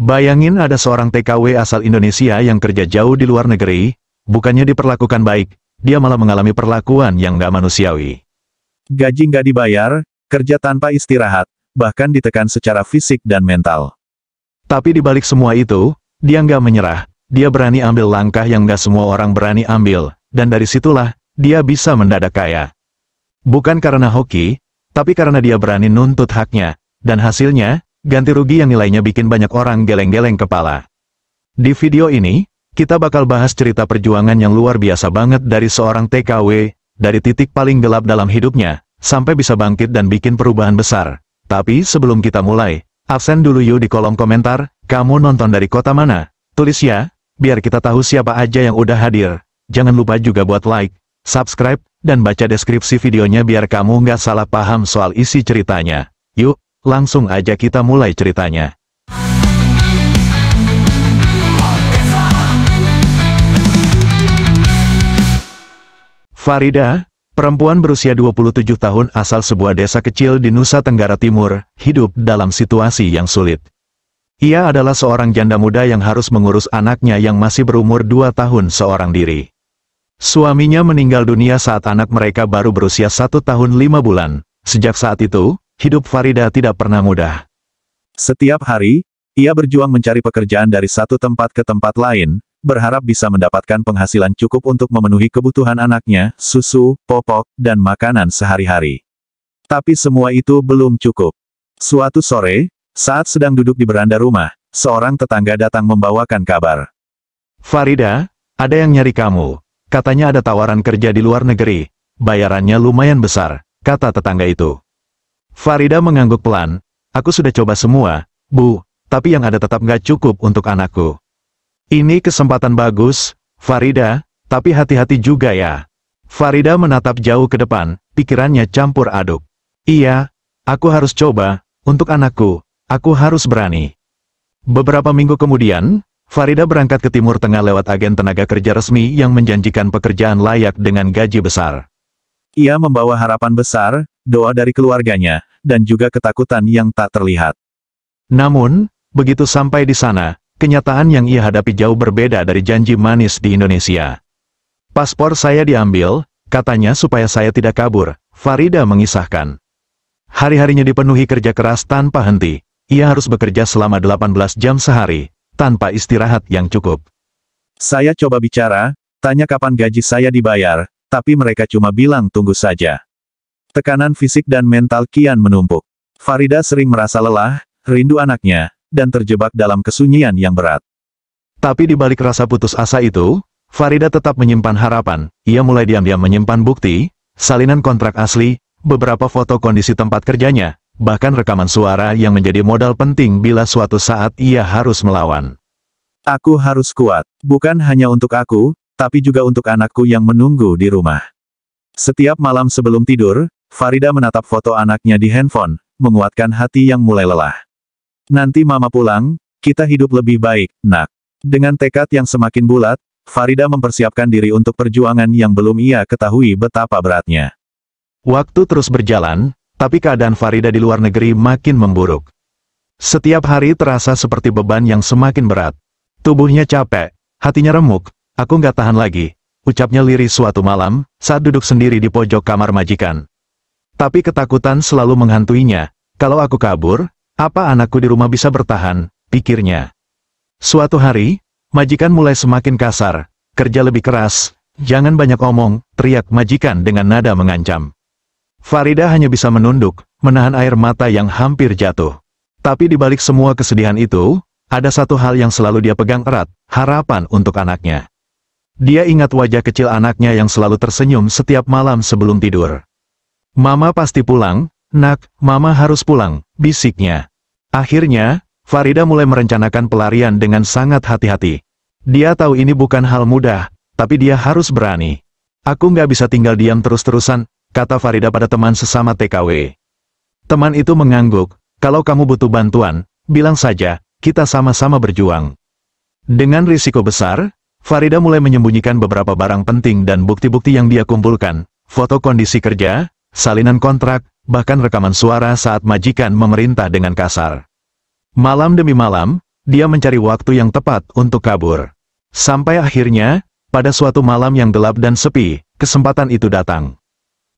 Bayangin ada seorang TKW asal Indonesia yang kerja jauh di luar negeri, bukannya diperlakukan baik, dia malah mengalami perlakuan yang nggak manusiawi. Gaji nggak dibayar, kerja tanpa istirahat, bahkan ditekan secara fisik dan mental. Tapi di balik semua itu, dia nggak menyerah, dia berani ambil langkah yang nggak semua orang berani ambil, dan dari situlah, dia bisa mendadak kaya. Bukan karena hoki, tapi karena dia berani nuntut haknya, dan hasilnya, ganti rugi yang nilainya bikin banyak orang geleng-geleng kepala. Di video ini, kita bakal bahas cerita perjuangan yang luar biasa banget dari seorang TKW, dari titik paling gelap dalam hidupnya, sampai bisa bangkit dan bikin perubahan besar. Tapi sebelum kita mulai, absen dulu yuk di kolom komentar, kamu nonton dari kota mana? Tulis ya, biar kita tahu siapa aja yang udah hadir. Jangan lupa juga buat like, subscribe, dan baca deskripsi videonya biar kamu nggak salah paham soal isi ceritanya. Yuk, langsung aja kita mulai ceritanya. Farida, perempuan berusia 27 tahun asal sebuah desa kecil di Nusa Tenggara Timur, hidup dalam situasi yang sulit. Ia adalah seorang janda muda yang harus mengurus anaknya yang masih berumur 2 tahun seorang diri. Suaminya meninggal dunia saat anak mereka baru berusia 1 tahun 5 bulan. Sejak saat itu, hidup Farida tidak pernah mudah. Setiap hari, ia berjuang mencari pekerjaan dari satu tempat ke tempat lain, berharap bisa mendapatkan penghasilan cukup untuk memenuhi kebutuhan anaknya, susu, popok, dan makanan sehari-hari. Tapi semua itu belum cukup. Suatu sore, saat sedang duduk di beranda rumah, seorang tetangga datang membawakan kabar. Farida, ada yang nyari kamu. Katanya ada tawaran kerja di luar negeri. Bayarannya lumayan besar, kata tetangga itu. Farida mengangguk pelan. Aku sudah coba semua, Bu, tapi yang ada tetap gak cukup untuk anakku. Ini kesempatan bagus, Farida, tapi hati-hati juga ya. Farida menatap jauh ke depan, pikirannya campur aduk. Iya, aku harus coba, untuk anakku, aku harus berani. Beberapa minggu kemudian, Farida berangkat ke Timur Tengah lewat agen tenaga kerja resmi yang menjanjikan pekerjaan layak dengan gaji besar. Ia membawa harapan besar, doa dari keluarganya, dan juga ketakutan yang tak terlihat. Namun, begitu sampai di sana, kenyataan yang ia hadapi jauh berbeda dari janji manis di Indonesia. Paspor saya diambil, katanya supaya saya tidak kabur, Farida mengisahkan. Hari-harinya dipenuhi kerja keras tanpa henti. Ia harus bekerja selama 18 jam sehari, tanpa istirahat yang cukup. Saya coba bicara, tanya kapan gaji saya dibayar, tapi mereka cuma bilang tunggu saja. Tekanan fisik dan mental kian menumpuk. Farida sering merasa lelah, rindu anaknya, dan terjebak dalam kesunyian yang berat. Tapi di balik rasa putus asa itu, Farida tetap menyimpan harapan. Ia mulai diam-diam menyimpan bukti, salinan kontrak asli, beberapa foto kondisi tempat kerjanya, bahkan rekaman suara yang menjadi modal penting bila suatu saat ia harus melawan. Aku harus kuat, bukan hanya untuk aku, tapi juga untuk anakku yang menunggu di rumah. Setiap malam sebelum tidur, Farida menatap foto anaknya di handphone, menguatkan hati yang mulai lelah. Nanti mama pulang, kita hidup lebih baik, nak. Dengan tekad yang semakin bulat, Farida mempersiapkan diri untuk perjuangan yang belum ia ketahui betapa beratnya. Waktu terus berjalan, tapi keadaan Farida di luar negeri makin memburuk. Setiap hari terasa seperti beban yang semakin berat. Tubuhnya capek, hatinya remuk, aku nggak tahan lagi, ucapnya lirih suatu malam, saat duduk sendiri di pojok kamar majikan. Tapi ketakutan selalu menghantuinya, kalau aku kabur, apa anakku di rumah bisa bertahan, pikirnya. Suatu hari, majikan mulai semakin kasar, kerja lebih keras, jangan banyak omong, teriak majikan dengan nada mengancam. Farida hanya bisa menunduk, menahan air mata yang hampir jatuh. Tapi di balik semua kesedihan itu, ada satu hal yang selalu dia pegang erat, harapan untuk anaknya. Dia ingat wajah kecil anaknya yang selalu tersenyum setiap malam sebelum tidur. Mama pasti pulang, nak, mama harus pulang, bisiknya. Akhirnya, Farida mulai merencanakan pelarian dengan sangat hati-hati. Dia tahu ini bukan hal mudah, tapi dia harus berani. Aku nggak bisa tinggal diam terus-terusan, kata Farida pada teman sesama TKW. Teman itu mengangguk, kalau kamu butuh bantuan, bilang saja, kita sama-sama berjuang. Dengan risiko besar, Farida mulai menyembunyikan beberapa barang penting dan bukti-bukti yang dia kumpulkan, foto kondisi kerja, salinan kontrak, bahkan rekaman suara saat majikan memerintah dengan kasar. Malam demi malam, dia mencari waktu yang tepat untuk kabur. Sampai akhirnya, pada suatu malam yang gelap dan sepi, kesempatan itu datang.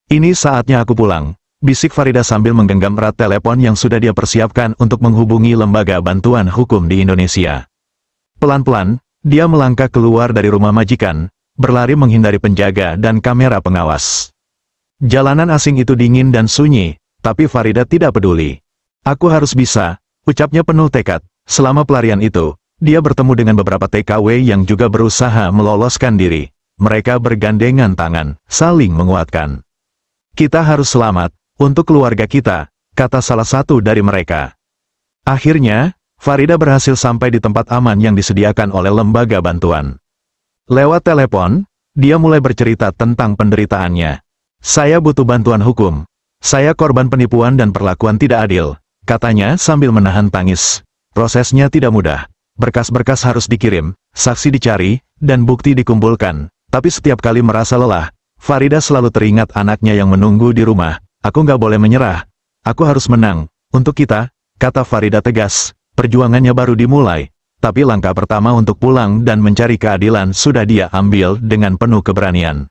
"Ini saatnya aku pulang," bisik Farida sambil menggenggam erat telepon yang sudah dia persiapkan untuk menghubungi lembaga bantuan hukum di Indonesia. Pelan-pelan, dia melangkah keluar dari rumah majikan, berlari menghindari penjaga dan kamera pengawas. Jalanan asing itu dingin dan sunyi, tapi Farida tidak peduli. "Aku harus bisa," ucapnya penuh tekad. Selama pelarian itu, dia bertemu dengan beberapa TKW yang juga berusaha meloloskan diri. Mereka bergandengan tangan, saling menguatkan. "Kita harus selamat, untuk keluarga kita," kata salah satu dari mereka. Akhirnya, Farida berhasil sampai di tempat aman yang disediakan oleh lembaga bantuan. Lewat telepon, dia mulai bercerita tentang penderitaannya. "Saya butuh bantuan hukum. Saya korban penipuan dan perlakuan tidak adil," katanya sambil menahan tangis. "Prosesnya tidak mudah. Berkas-berkas harus dikirim, saksi dicari, dan bukti dikumpulkan. Tapi setiap kali merasa lelah, Farida selalu teringat anaknya yang menunggu di rumah. Aku nggak boleh menyerah. Aku harus menang. Untuk kita," kata Farida tegas. Perjuangannya baru dimulai, tapi langkah pertama untuk pulang dan mencari keadilan sudah dia ambil dengan penuh keberanian.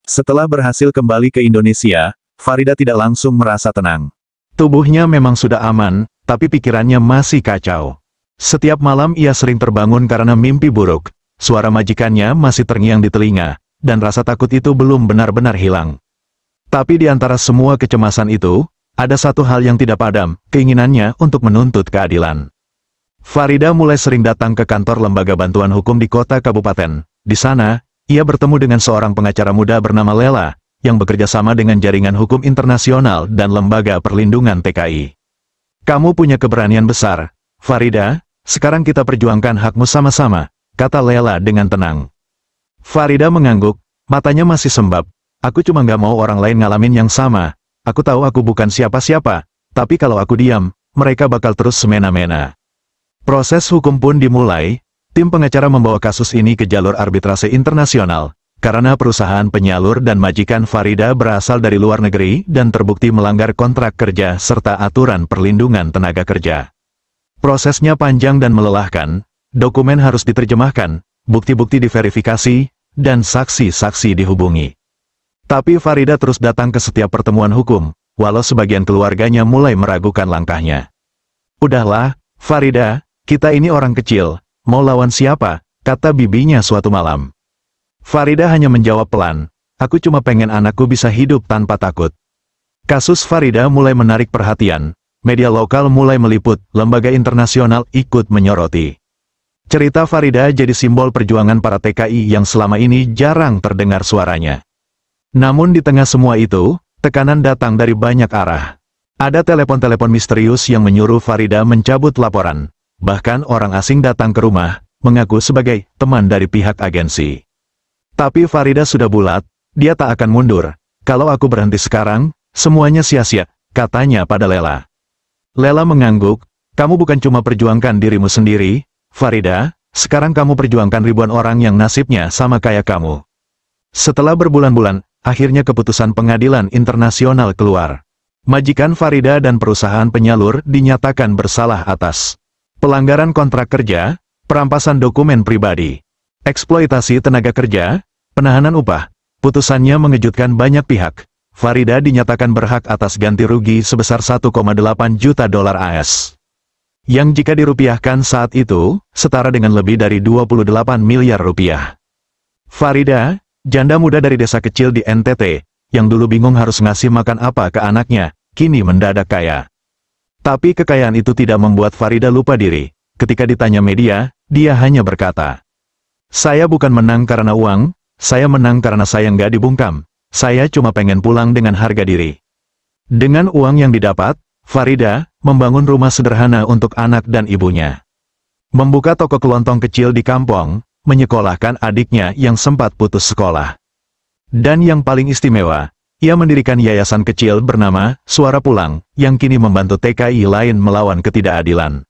Setelah berhasil kembali ke Indonesia, Farida tidak langsung merasa tenang. Tubuhnya memang sudah aman, tapi pikirannya masih kacau. Setiap malam ia sering terbangun karena mimpi buruk, suara majikannya masih terngiang di telinga, dan rasa takut itu belum benar-benar hilang. Tapi di antara semua kecemasan itu, ada satu hal yang tidak padam, keinginannya untuk menuntut keadilan. Farida mulai sering datang ke kantor lembaga bantuan hukum di kota kabupaten. Di sana, ia bertemu dengan seorang pengacara muda bernama Lela, yang bekerja sama dengan jaringan hukum internasional dan lembaga perlindungan TKI. "Kamu punya keberanian besar, Farida, sekarang kita perjuangkan hakmu sama-sama," kata Lela dengan tenang. Farida mengangguk, matanya masih sembab. "Aku cuma nggak mau orang lain ngalamin yang sama. Aku tahu aku bukan siapa-siapa, tapi kalau aku diam, mereka bakal terus semena-mena." Proses hukum pun dimulai. Tim pengacara membawa kasus ini ke jalur arbitrase internasional, karena perusahaan penyalur dan majikan Farida berasal dari luar negeri dan terbukti melanggar kontrak kerja serta aturan perlindungan tenaga kerja. Prosesnya panjang dan melelahkan, dokumen harus diterjemahkan, bukti-bukti diverifikasi, dan saksi-saksi dihubungi. Tapi Farida terus datang ke setiap pertemuan hukum, walau sebagian keluarganya mulai meragukan langkahnya. "Udahlah, Farida, kita ini orang kecil, mau lawan siapa?" kata bibinya suatu malam. Farida hanya menjawab pelan, "Aku cuma pengen anakku bisa hidup tanpa takut." Kasus Farida mulai menarik perhatian, media lokal mulai meliput, lembaga internasional ikut menyoroti. Cerita Farida jadi simbol perjuangan para TKI yang selama ini jarang terdengar suaranya. Namun di tengah semua itu, tekanan datang dari banyak arah. Ada telepon-telepon misterius yang menyuruh Farida mencabut laporan. Bahkan orang asing datang ke rumah, mengaku sebagai teman dari pihak agensi. Tapi Farida sudah bulat, dia tak akan mundur. "Kalau aku berhenti sekarang, semuanya sia-sia," katanya pada Lela. Lela mengangguk, "Kamu bukan cuma perjuangkan dirimu sendiri, Farida, sekarang kamu perjuangkan ribuan orang yang nasibnya sama kayak kamu." Setelah berbulan-bulan, akhirnya keputusan pengadilan internasional keluar. Majikan Farida dan perusahaan penyalur dinyatakan bersalah atas pelanggaran kontrak kerja, perampasan dokumen pribadi, eksploitasi tenaga kerja, penahanan upah. Putusannya mengejutkan banyak pihak. Farida dinyatakan berhak atas ganti rugi sebesar 1,8 juta dolar AS. Yang jika dirupiahkan saat itu, setara dengan lebih dari 28 miliar rupiah. Farida, janda muda dari desa kecil di NTT, yang dulu bingung harus ngasih makan apa ke anaknya, kini mendadak kaya. Tapi kekayaan itu tidak membuat Farida lupa diri. Ketika ditanya media, dia hanya berkata, "Saya bukan menang karena uang, saya menang karena saya nggak dibungkam. Saya cuma pengen pulang dengan harga diri." Dengan uang yang didapat, Farida membangun rumah sederhana untuk anak dan ibunya. Membuka toko kelontong kecil di kampung, menyekolahkan adiknya yang sempat putus sekolah. Dan yang paling istimewa, ia mendirikan yayasan kecil bernama Suara Pulang, yang kini membantu TKI lain melawan ketidakadilan.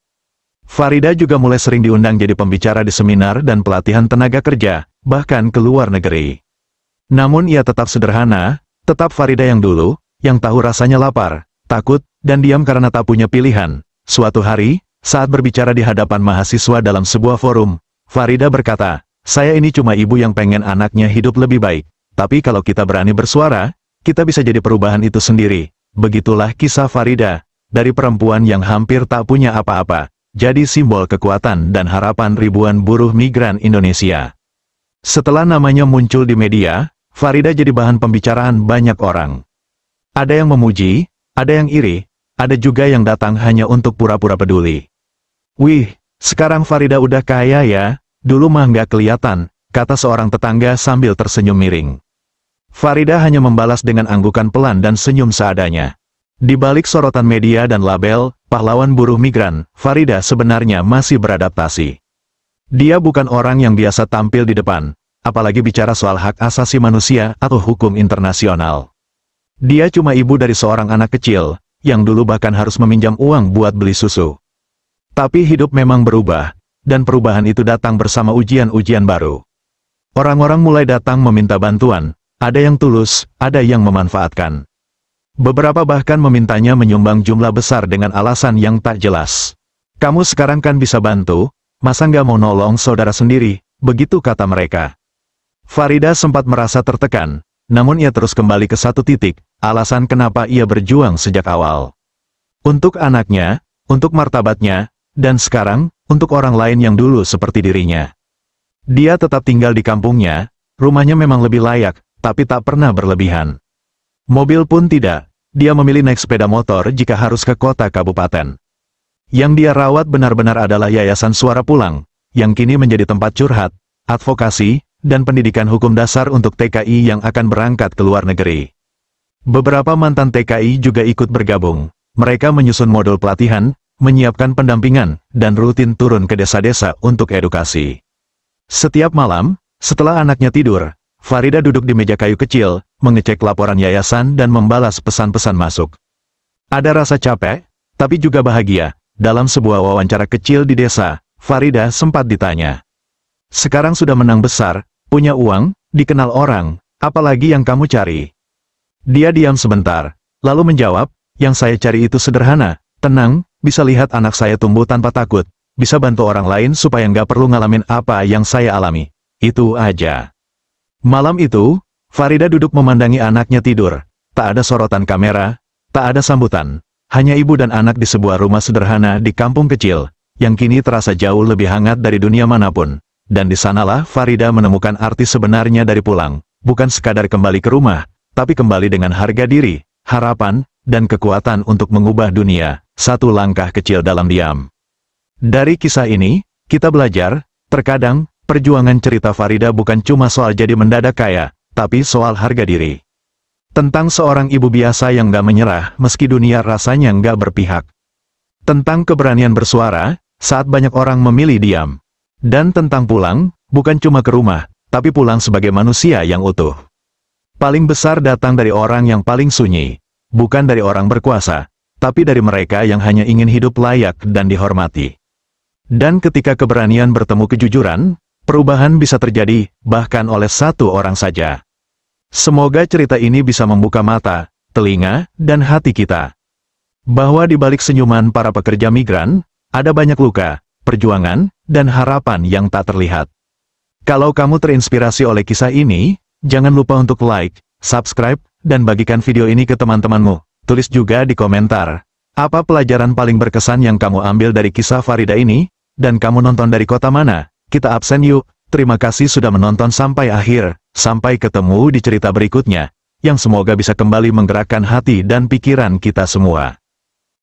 Farida juga mulai sering diundang jadi pembicara di seminar dan pelatihan tenaga kerja, bahkan ke luar negeri. Namun ia tetap sederhana, tetap Farida yang dulu, yang tahu rasanya lapar, takut, dan diam karena tak punya pilihan. Suatu hari, saat berbicara di hadapan mahasiswa dalam sebuah forum, Farida berkata, "Saya ini cuma ibu yang pengen anaknya hidup lebih baik. Tapi kalau kita berani bersuara, kita bisa jadi perubahan itu sendiri." Begitulah kisah Farida, dari perempuan yang hampir tak punya apa-apa, jadi simbol kekuatan dan harapan ribuan buruh migran Indonesia. Setelah namanya muncul di media, Farida jadi bahan pembicaraan banyak orang. Ada yang memuji, ada yang iri, ada juga yang datang hanya untuk pura-pura peduli. "Wih, sekarang Farida udah kaya ya, dulu mah nggak kelihatan," kata seorang tetangga sambil tersenyum miring. Farida hanya membalas dengan anggukan pelan dan senyum seadanya. Di balik sorotan media dan label, pahlawan buruh migran, Farida sebenarnya masih beradaptasi. Dia bukan orang yang biasa tampil di depan, apalagi bicara soal hak asasi manusia atau hukum internasional. Dia cuma ibu dari seorang anak kecil, yang dulu bahkan harus meminjam uang buat beli susu. Tapi hidup memang berubah, dan perubahan itu datang bersama ujian-ujian baru. Orang-orang mulai datang meminta bantuan, ada yang tulus, ada yang memanfaatkan. Beberapa bahkan memintanya menyumbang jumlah besar dengan alasan yang tak jelas. "Kamu sekarang kan bisa bantu, masa nggak mau nolong saudara sendiri?" begitu kata mereka. Farida sempat merasa tertekan, namun ia terus kembali ke satu titik, alasan kenapa ia berjuang sejak awal. Untuk anaknya, untuk martabatnya, dan sekarang, untuk orang lain yang dulu seperti dirinya. Dia tetap tinggal di kampungnya, rumahnya memang lebih layak, tapi tak pernah berlebihan. Mobil pun tidak, dia memilih naik sepeda motor jika harus ke kota kabupaten. Yang dia rawat benar-benar adalah Yayasan Suara Pulang, yang kini menjadi tempat curhat, advokasi, dan pendidikan hukum dasar untuk TKI yang akan berangkat ke luar negeri. Beberapa mantan TKI juga ikut bergabung. Mereka menyusun modul pelatihan, menyiapkan pendampingan, dan rutin turun ke desa-desa untuk edukasi. Setiap malam, setelah anaknya tidur, Farida duduk di meja kayu kecil, mengecek laporan yayasan dan membalas pesan-pesan masuk. Ada rasa capek, tapi juga bahagia. Dalam sebuah wawancara kecil di desa, Farida sempat ditanya, "Sekarang sudah menang besar, punya uang, dikenal orang, apalagi yang kamu cari?" Dia diam sebentar, lalu menjawab, "Yang saya cari itu sederhana, tenang, bisa lihat anak saya tumbuh tanpa takut, bisa bantu orang lain supaya nggak perlu ngalamin apa yang saya alami. Itu aja." Malam itu, Farida duduk memandangi anaknya tidur. Tak ada sorotan kamera, tak ada sambutan. Hanya ibu dan anak di sebuah rumah sederhana di kampung kecil, yang kini terasa jauh lebih hangat dari dunia manapun. Dan di sanalah Farida menemukan arti sebenarnya dari pulang. Bukan sekadar kembali ke rumah, tapi kembali dengan harga diri, harapan, dan kekuatan untuk mengubah dunia, satu langkah kecil dalam diam. Dari kisah ini, kita belajar, terkadang, perjuangan cerita Farida bukan cuma soal jadi mendadak kaya, tapi soal harga diri. Tentang seorang ibu biasa yang gak menyerah meski dunia rasanya gak berpihak. Tentang keberanian bersuara, saat banyak orang memilih diam. Dan tentang pulang, bukan cuma ke rumah, tapi pulang sebagai manusia yang utuh. Paling besar datang dari orang yang paling sunyi. Bukan dari orang berkuasa, tapi dari mereka yang hanya ingin hidup layak dan dihormati. Dan ketika keberanian bertemu kejujuran, perubahan bisa terjadi, bahkan oleh satu orang saja. Semoga cerita ini bisa membuka mata, telinga, dan hati kita. Bahwa di balik senyuman para pekerja migran, ada banyak luka, perjuangan, dan harapan yang tak terlihat. Kalau kamu terinspirasi oleh kisah ini, jangan lupa untuk like, subscribe, dan bagikan video ini ke teman-temanmu. Tulis juga di komentar, apa pelajaran paling berkesan yang kamu ambil dari kisah Farida ini, dan kamu nonton dari kota mana? Kita absen yuk. Terima kasih sudah menonton sampai akhir. Sampai ketemu di cerita berikutnya, yang semoga bisa kembali menggerakkan hati dan pikiran kita semua.